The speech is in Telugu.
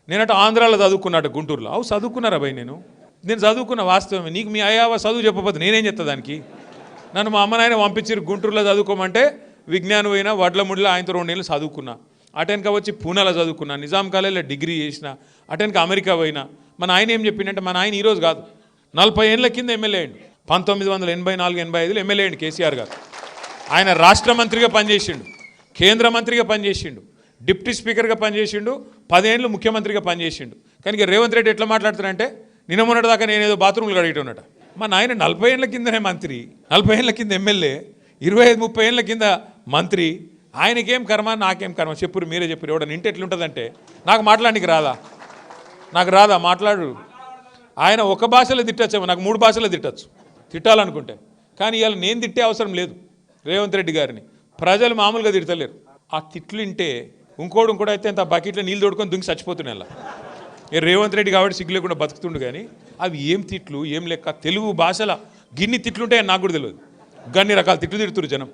నేనట ఆంధ్రాలో చదువుకున్నాడు గుంటూరులో. అవు చదువుకున్నారా భయ్? నేను చదువుకున్న వాస్తవమే. నీకు మీ అయ్యావ చదువు చెప్పకపోతే నేనేం చెప్తా దానికి? నన్ను మా అమ్మ నాయన పంపించారు గుంటూరులో చదువుకోమంటే విజ్ఞానం అయినా వడ్లముడిలో ఆయనతో 2 నెలలు చదువుకున్నా. అటెన్క వచ్చి పూనాలో చదువుకున్నా, నిజాం కాలేజీలో డిగ్రీ చేసిన, అటెన్క అమెరికా పోయినా. మన ఆయన ఏం చెప్పిండంటే, మన ఆయన ఈరోజు కాదు 40 ఏళ్ళ కింద ఎమ్మెల్యే అయ్యిండు. 1984-85 ఎమ్మెల్యే అయ్యిండు కేసీఆర్ గారు. ఆయన రాష్ట్ర మంత్రిగా పనిచేసిండు, కేంద్ర మంత్రిగా పనిచేసిండు, డిప్యూటీ స్పీకర్గా పనిచేసిండు, 10 ఏళ్ళు ముఖ్యమంత్రిగా పనిచేసిండు. కానీ రేవంత్ రెడ్డి ఎట్లా మాట్లాడుతారంటే, నిన్న మొన్నటి దాకా నేనేదో బాత్రూమ్లు కడిగేటోనట. మా నాయన 40 ఏళ్ళ కిందనే మంత్రి, 40 ఏళ్ళ కింద ఎమ్మెల్యే, 25-30 ఏళ్ళ కింద మంత్రి. ఆయనకేం కర్మ, నాకేం కర్మ? చెప్పురు, మీరే చెప్పురు. ఎవడని ఇంటి ఎట్లుంటుందంటే, నాకు మాట్లాడడానికి రాదా? నాకు రాదా మాట్లాడు? ఆయన ఒక భాషలో తిట్టచ్చేమో, నాకు 3 భాషలో తిట్టచ్చు తిట్టాలనుకుంటే. కానీ ఇవాళ నేను తిట్టే అవసరం లేదు రేవంత్ రెడ్డి గారిని. ప్రజలు మామూలుగా తిడతలేరు. ఆ తిట్లు వింటే ఇంకోటి అయితే అంత బకెట్లో నీళ్ళు తోడుకొని దుంగి చచ్చిపోతున్నాయి. అలా రేవంత్ రెడ్డి కాబట్టి సిగ్గు లేకుండా బతుకుతుండు. కానీ అవి ఏం తిట్లు, ఏం లెక్క? తెలుగు భాషల గిన్ని తిట్లుంటాయని నాకు కూడా తెలియదు. గన్ని రకాల తిట్లు తిడుతురు జనం.